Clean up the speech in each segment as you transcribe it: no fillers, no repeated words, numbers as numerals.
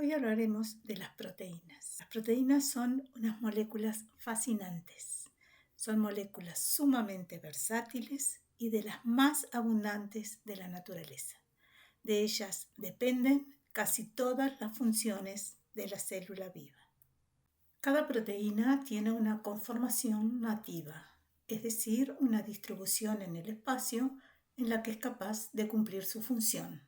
Hoy hablaremos de las proteínas. Las proteínas son unas moléculas fascinantes. Son moléculas sumamente versátiles y de las más abundantes de la naturaleza. De ellas dependen casi todas las funciones de la célula viva. Cada proteína tiene una conformación nativa, es decir, una distribución en el espacio en la que es capaz de cumplir su función.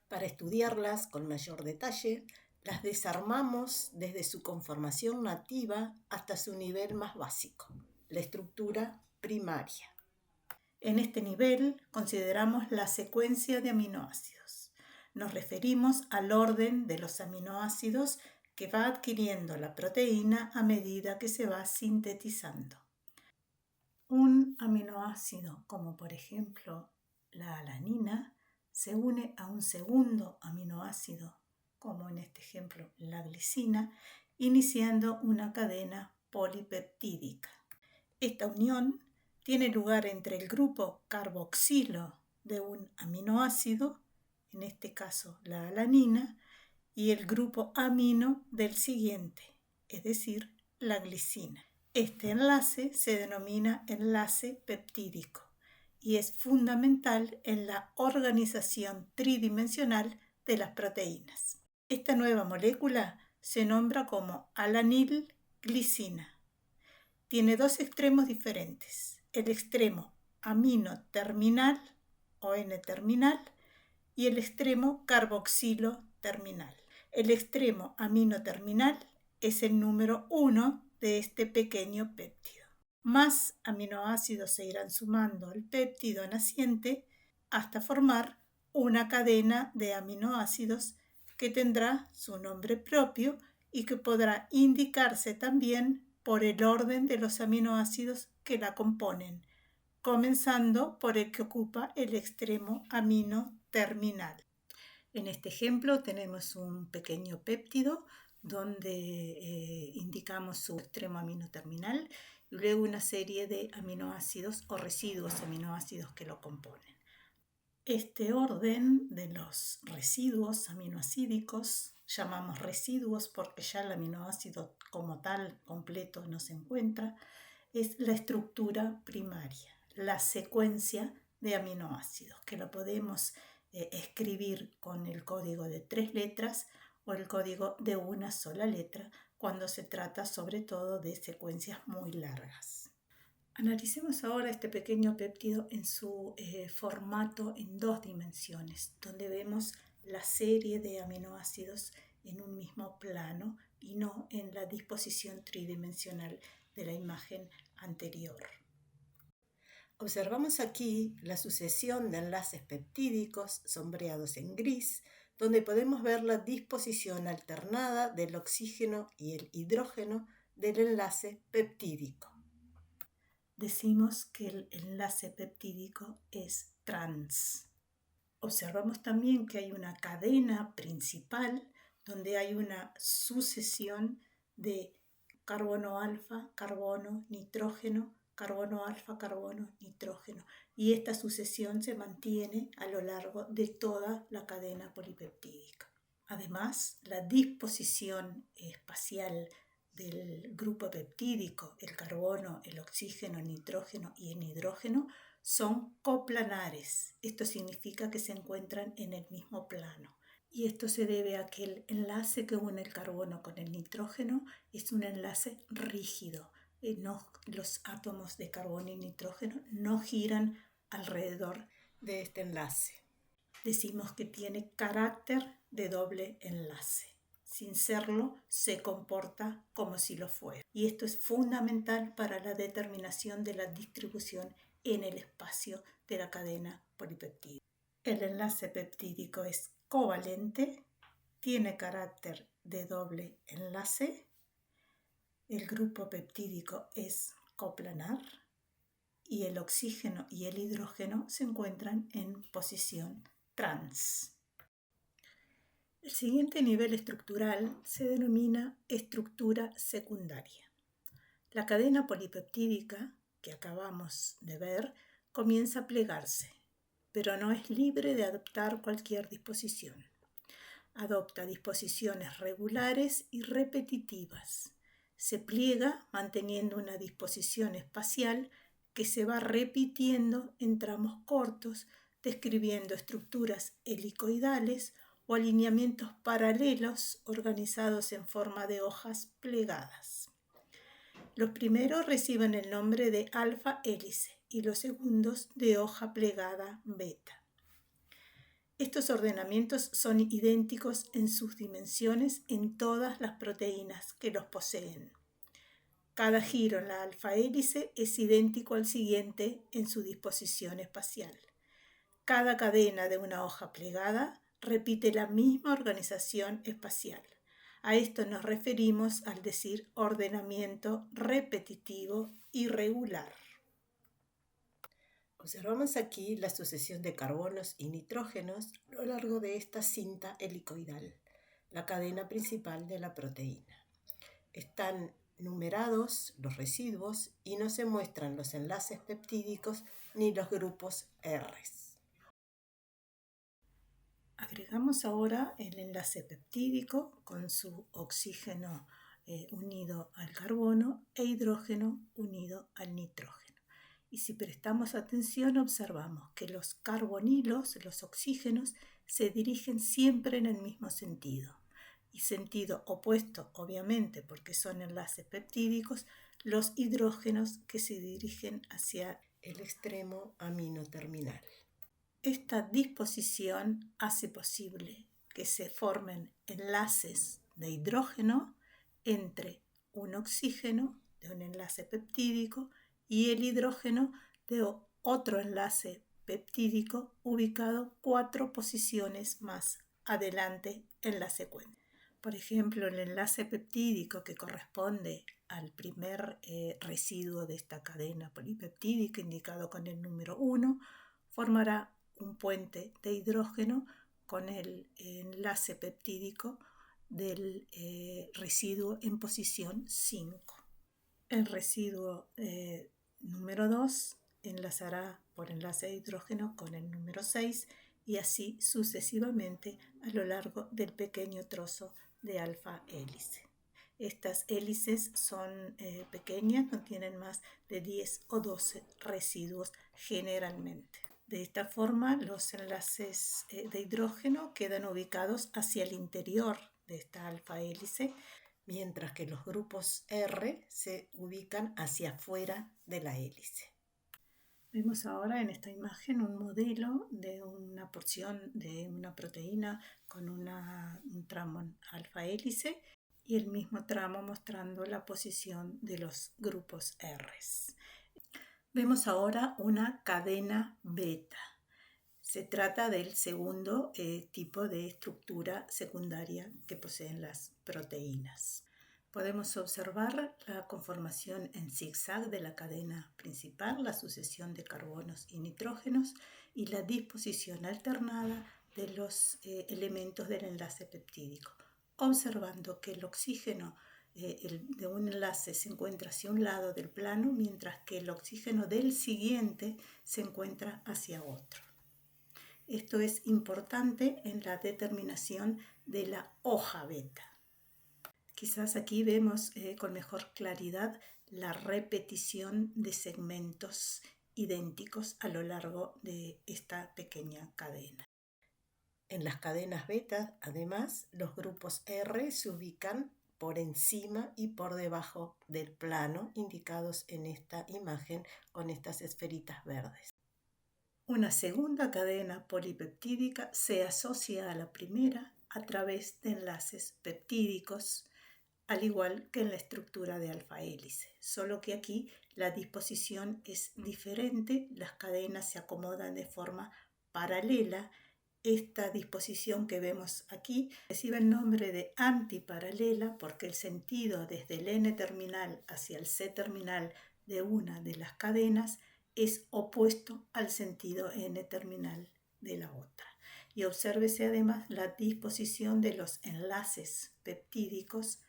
Para estudiarlas con mayor detalle, las desarmamos desde su conformación nativa hasta su nivel más básico, la estructura primaria. En este nivel consideramos la secuencia de aminoácidos. Nos referimos al orden de los aminoácidos que va adquiriendo la proteína a medida que se va sintetizando. Un aminoácido, como por ejemplo la alanina, se une a un segundo aminoácido, como en este ejemplo la glicina, iniciando una cadena polipeptídica. Esta unión tiene lugar entre el grupo carboxilo de un aminoácido, en este caso la alanina, y el grupo amino del siguiente, es decir, la glicina. Este enlace se denomina enlace peptídico y es fundamental en la organización tridimensional de las proteínas. Esta nueva molécula se nombra como alanilglicina. Tiene dos extremos diferentes, el extremo amino terminal o N-terminal y el extremo carboxilo terminal. El extremo amino terminal es el número 1 de este pequeño péptido. Más aminoácidos se irán sumando al péptido naciente hasta formar una cadena de aminoácidos que tendrá su nombre propio y que podrá indicarse también por el orden de los aminoácidos que la componen, comenzando por el que ocupa el extremo amino terminal. En este ejemplo tenemos un pequeño péptido donde indicamos su extremo amino terminal y luego una serie de aminoácidos o residuos aminoácidos que lo componen. Este orden de los residuos aminoácidicos, llamamos residuos porque ya el aminoácido como tal completo no se encuentra, es la estructura primaria, la secuencia de aminoácidos, que lo podemos escribir con el código de 3 letras o el código de una sola letra cuando se trata sobre todo de secuencias muy largas. Analicemos ahora este pequeño péptido en su formato en 2 dimensiones, donde vemos la serie de aminoácidos en un mismo plano y no en la disposición tridimensional de la imagen anterior. Observamos aquí la sucesión de enlaces peptídicos sombreados en gris, donde podemos ver la disposición alternada del oxígeno y el hidrógeno del enlace peptídico. Decimos que el enlace peptídico es trans. Observamos también que hay una cadena principal donde hay una sucesión de carbono alfa, carbono, nitrógeno, carbono alfa, carbono, nitrógeno. Y esta sucesión se mantiene a lo largo de toda la cadena polipeptídica. Además, la disposición espacial del grupo peptídico, el carbono, el oxígeno, el nitrógeno y el hidrógeno, son coplanares. Esto significa que se encuentran en el mismo plano. Y esto se debe a que el enlace que une el carbono con el nitrógeno es un enlace rígido. Los átomos de carbono y nitrógeno no giran alrededor de este enlace. Decimos que tiene carácter de doble enlace. Sin serlo, se comporta como si lo fuera. Y esto es fundamental para la determinación de la distribución en el espacio de la cadena polipeptídica. El enlace peptídico es covalente, tiene carácter de doble enlace, el grupo peptídico es coplanar y el oxígeno y el hidrógeno se encuentran en posición trans. El siguiente nivel estructural se denomina estructura secundaria. La cadena polipeptídica que acabamos de ver comienza a plegarse, pero no es libre de adoptar cualquier disposición. Adopta disposiciones regulares y repetitivas. Se pliega manteniendo una disposición espacial que se va repitiendo en tramos cortos, describiendo estructuras helicoidales o alineamientos paralelos organizados en forma de hojas plegadas. Los primeros reciben el nombre de alfa hélice y los segundos de hoja plegada beta. Estos ordenamientos son idénticos en sus dimensiones en todas las proteínas que los poseen. Cada giro en la alfa hélice es idéntico al siguiente en su disposición espacial. Cada cadena de una hoja plegada repite la misma organización espacial. A esto nos referimos al decir ordenamiento repetitivo y regular. Observamos aquí la sucesión de carbonos y nitrógenos a lo largo de esta cinta helicoidal, la cadena principal de la proteína. Están numerados los residuos y no se muestran los enlaces peptídicos ni los grupos R. Agregamos ahora el enlace peptídico con su oxígeno unido al carbono e hidrógeno unido al nitrógeno. Y si prestamos atención, observamos que los carbonilos, los oxígenos, se dirigen siempre en el mismo sentido. Y sentido opuesto, obviamente, porque son enlaces peptídicos, los hidrógenos que se dirigen hacia el extremo amino terminal. Esta disposición hace posible que se formen enlaces de hidrógeno entre un oxígeno de un enlace peptídico y el hidrógeno de otro enlace peptídico ubicado 4 posiciones más adelante en la secuencia. Por ejemplo, el enlace peptídico que corresponde al primer residuo de esta cadena polipeptídica indicado con el número 1 formará un puente de hidrógeno con el enlace peptídico del residuo en posición 5. El residuo número 2 enlazará por enlace de hidrógeno con el número 6 y así sucesivamente a lo largo del pequeño trozo de alfa hélice. Estas hélices son pequeñas, no tienen más de 10 o 12 residuos generalmente. De esta forma, los enlaces de hidrógeno quedan ubicados hacia el interior de esta alfa hélice, mientras que los grupos R se ubican hacia afuera de la hélice. Vemos ahora en esta imagen un modelo de una porción de una proteína con un tramo alfa hélice y el mismo tramo mostrando la posición de los grupos R. Vemos ahora una cadena beta. Se trata del segundo tipo de estructura secundaria que poseen las proteínas. Podemos observar la conformación en zigzag de la cadena principal, la sucesión de carbonos y nitrógenos y la disposición alternada de los elementos del enlace peptídico, observando que el oxígeno de un enlace se encuentra hacia un lado del plano, mientras que el oxígeno del siguiente se encuentra hacia otro. Esto es importante en la determinación de la hoja beta. Quizás aquí vemos con mejor claridad la repetición de segmentos idénticos a lo largo de esta pequeña cadena. En las cadenas beta, además, los grupos R se ubican por encima y por debajo del plano indicados en esta imagen con estas esferitas verdes. Una segunda cadena polipeptídica se asocia a la primera a través de enlaces peptídicos, al igual que en la estructura de alfa hélice, solo que aquí la disposición es diferente, las cadenas se acomodan de forma paralela. Esta disposición que vemos aquí recibe el nombre de antiparalela porque el sentido desde el N terminal hacia el C terminal de una de las cadenas es opuesto al sentido N terminal de la otra. Y obsérvese además la disposición de los enlaces peptídicos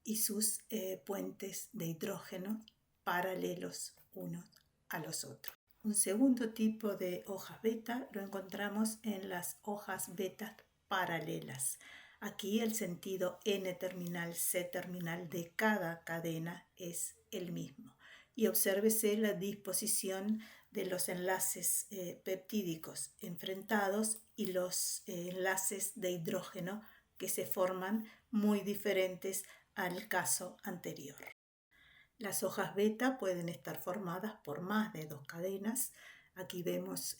y sus puentes de hidrógeno paralelos unos a los otros. Un segundo tipo de hojas beta lo encontramos en las hojas beta paralelas. Aquí el sentido N-terminal, C-terminal de cada cadena es el mismo. Y obsérvese la disposición de los enlaces peptídicos enfrentados y los enlaces de hidrógeno que se forman muy diferentes al caso anterior. Las hojas beta pueden estar formadas por más de 2 cadenas. Aquí vemos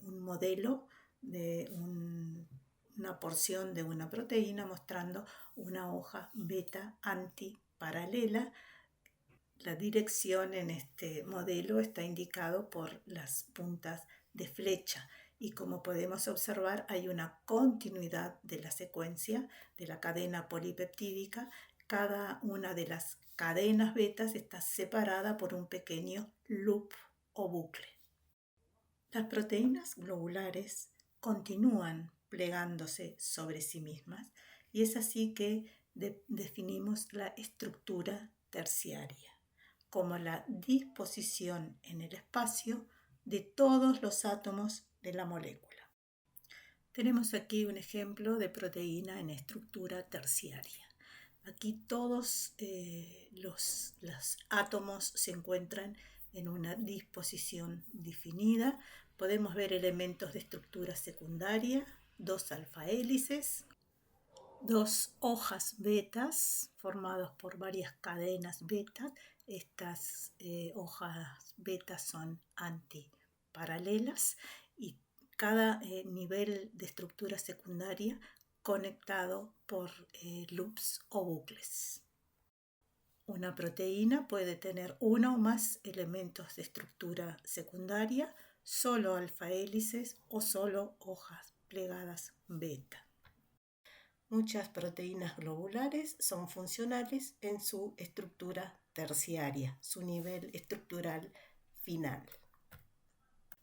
un modelo de una porción de una proteína mostrando una hoja beta antiparalela. La dirección en este modelo está indicado por las puntas de flecha y como podemos observar hay una continuidad de la secuencia de la cadena polipeptídica. Cada una de las cadenas betas está separada por un pequeño loop o bucle. Las proteínas globulares continúan plegándose sobre sí mismas y es así que definimos la estructura terciaria como la disposición en el espacio de todos los átomos de la molécula. Tenemos aquí un ejemplo de proteína en estructura terciaria. Aquí todos los átomos se encuentran en una disposición definida. Podemos ver elementos de estructura secundaria, 2 alfa-hélices, 2 hojas betas formadas por varias cadenas beta. Estas hojas betas son antiparalelas y cada nivel de estructura secundaria conectado por loops o bucles. Una proteína puede tener uno o más elementos de estructura secundaria, solo alfa-hélices o solo hojas plegadas beta. Muchas proteínas globulares son funcionales en su estructura terciaria, su nivel estructural final.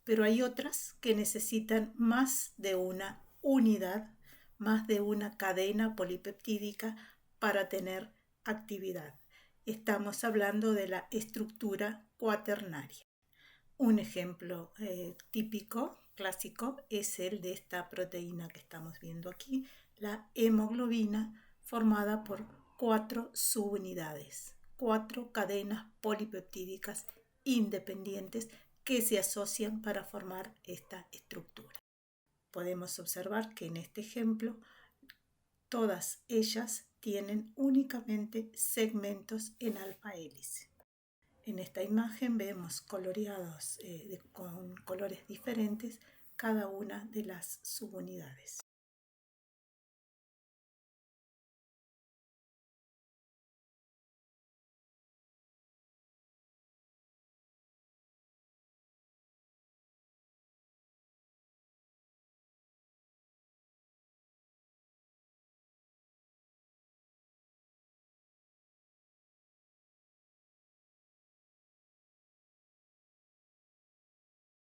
Pero hay otras que necesitan más de una unidad, más de una cadena polipeptídica para tener actividad. Estamos hablando de la estructura cuaternaria. Un ejemplo típico, clásico, es el de esta proteína que estamos viendo aquí, la hemoglobina, formada por 4 subunidades, 4 cadenas polipeptídicas independientes que se asocian para formar esta estructura. Podemos observar que en este ejemplo todas ellas tienen únicamente segmentos en alfa-hélice. En esta imagen vemos coloreados con colores diferentes cada una de las subunidades.